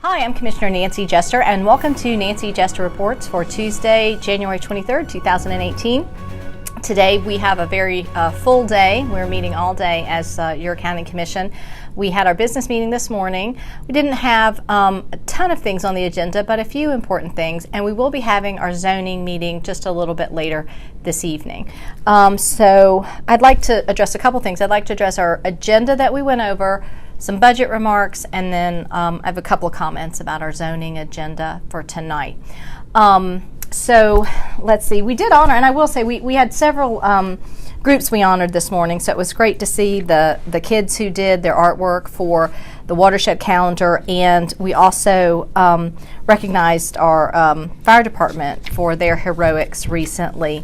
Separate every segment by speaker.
Speaker 1: Hi, I'm Commissioner Nancy Jester, and welcome to Nancy Jester Reports for Tuesday, January 23rd, 2018. Today we have a very full day. We're meeting all day as your County Commission. We had our business meeting this morning. We didn't have a ton of things on the agenda, but a few important things, and we will be having our zoning meeting just a little bit later this evening. So I'd like to address a couple things. I'd like to address our agenda that we went over, some budget remarks, and then I have a couple of comments about our zoning agenda for tonight. So let's see, we did honor, and I will say we had several groups we honored this morning, so it was great to see the kids who did their artwork for the watershed calendar, and we also recognized our fire department for their heroics recently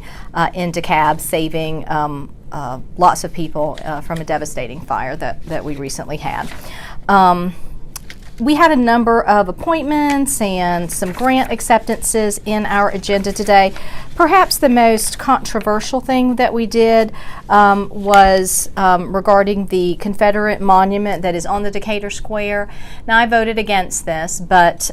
Speaker 1: in DeKalb, saving lots of people from a devastating fire that we recently had. We had a number of appointments and some grant acceptances in our agenda today. Perhaps the most controversial thing that we did was regarding the Confederate monument that is on the Decatur Square. Now, I voted against this, but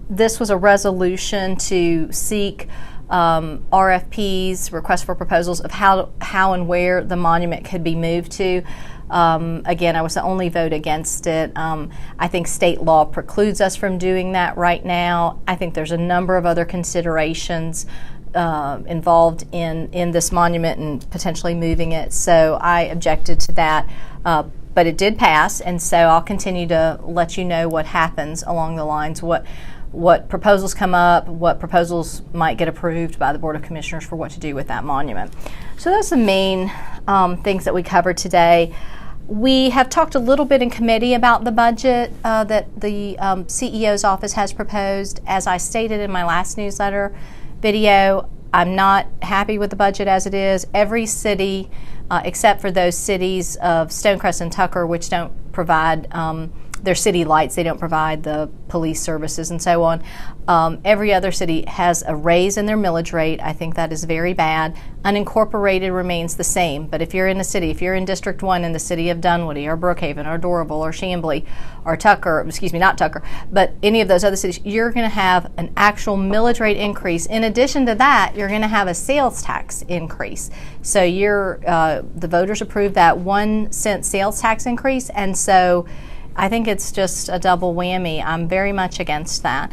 Speaker 1: this was a resolution to seek RFPs, requests for proposals of how and where the monument could be moved to. Again, I was the only vote against it. I think state law precludes us from doing that right now. I think there's a number of other considerations involved in this monument and potentially moving it, so I objected to that. But it did pass, and so I'll continue to let you know what happens along the lines, what proposals come up, what proposals might get approved by the Board of Commissioners for what to do with that monument. So those are the main things that we covered today. We have talked a little bit in committee about the budget that the CEO's office has proposed. As I stated in my last newsletter video, I'm not happy with the budget as it is. Every city, except for those cities of Stonecrest and Tucker, which don't provide their city lights, they don't provide the police services and so on. Every other city has a raise in their millage rate. I think that is very bad. Unincorporated remains the same, but if you're in a city, if you're in District 1 in the city of Dunwoody or Brookhaven or Dorable or Chamblee or Tucker, excuse me, not Tucker, but any of those other cities, you're going to have an actual millage rate increase. In addition to that, you're going to have a sales tax increase. So the voters approved that 1 cent sales tax increase, and so I think it's just a double whammy. I'm very much against that.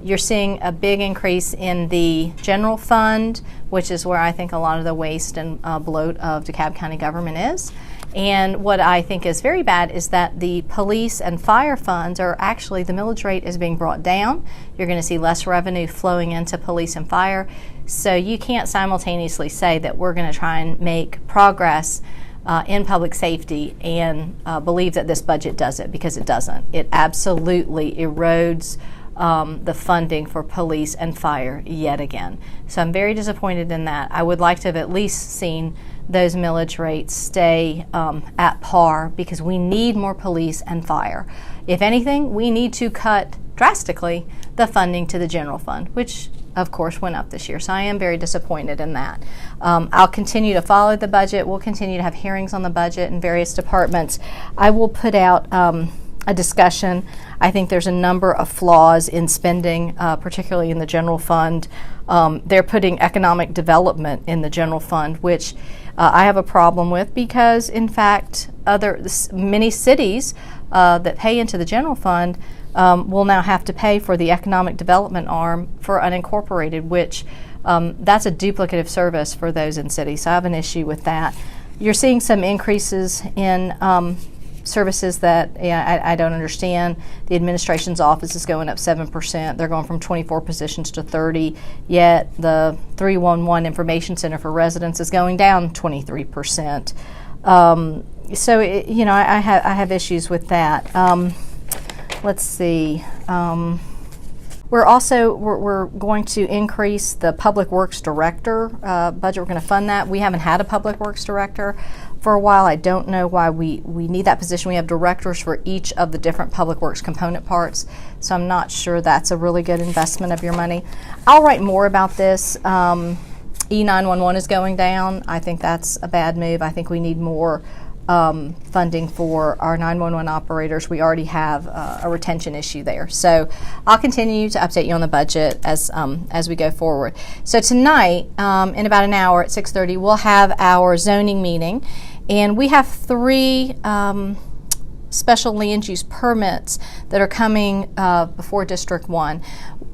Speaker 1: You're seeing a big increase in the general fund, which is where I think a lot of the waste and bloat of DeKalb County government is. And what I think is very bad is that the police and fire funds are actually, the millage rate is being brought down. You're going to see less revenue flowing into police and fire. So you can't simultaneously say that we're going to try and make progress in public safety and believe that this budget does it, because it doesn't. It absolutely erodes the funding for police and fire yet again. So I'm very disappointed in that. I would like to have at least seen those millage rates stay at par, because we need more police and fire. If anything, we need to cut drastically the funding to the general fund, which of course went up this year. So I am very disappointed in that. I'll continue to follow the budget. We'll continue to have hearings on the budget in various departments. I will put out a discussion. I think there's a number of flaws in spending, particularly in the general fund. They're putting economic development in the general fund, which I have a problem with, because in fact many cities that pay into the general fund will now have to pay for the economic development arm for unincorporated, which that's a duplicative service for those in cities. So I have an issue with that. You're seeing some increases in services that I don't understand. The administration's office is going up 7%. They're going from 24 positions to 30, yet the 311 Information Center for Residents is going down 23%. So I have issues with that. Let's see. We're going to increase the Public Works Director budget. We're going to fund that. We haven't had a Public Works Director for a while. I don't know why we need that position. We have directors for each of the different Public Works component parts, so I'm not sure that's a really good investment of your money. I'll write more about this. E911 is going down. I think that's a bad move. I think we need more funding for our 911 operators. We already have a retention issue there. So I'll continue to update you on the budget as we go forward. So tonight, in about an hour at 6:30, we'll have our zoning meeting, and we have 3 special land use permits that are coming before District 1.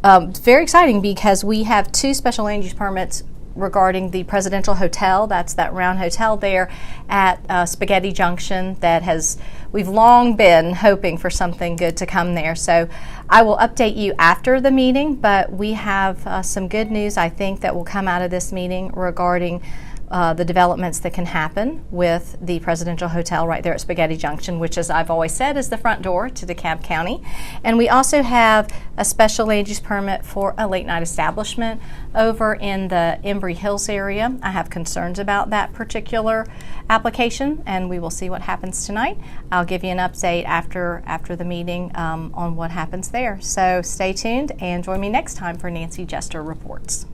Speaker 1: It's very exciting because we have 2 special land use permits regarding the Presidential Hotel. That's that round hotel there at Spaghetti Junction we've long been hoping for something good to come there. So I will update you after the meeting, but we have some good news, I think, that will come out of this meeting regarding the developments that can happen with the Presidential Hotel right there at Spaghetti Junction, which, as I've always said, is the front door to DeKalb County. And we also have a special land use permit for a late night establishment over in the Embry Hills area. I have concerns about that particular application, and we will see what happens tonight. I'll give you an update after the meeting on what happens there. So stay tuned and join me next time for Nancy Jester Reports.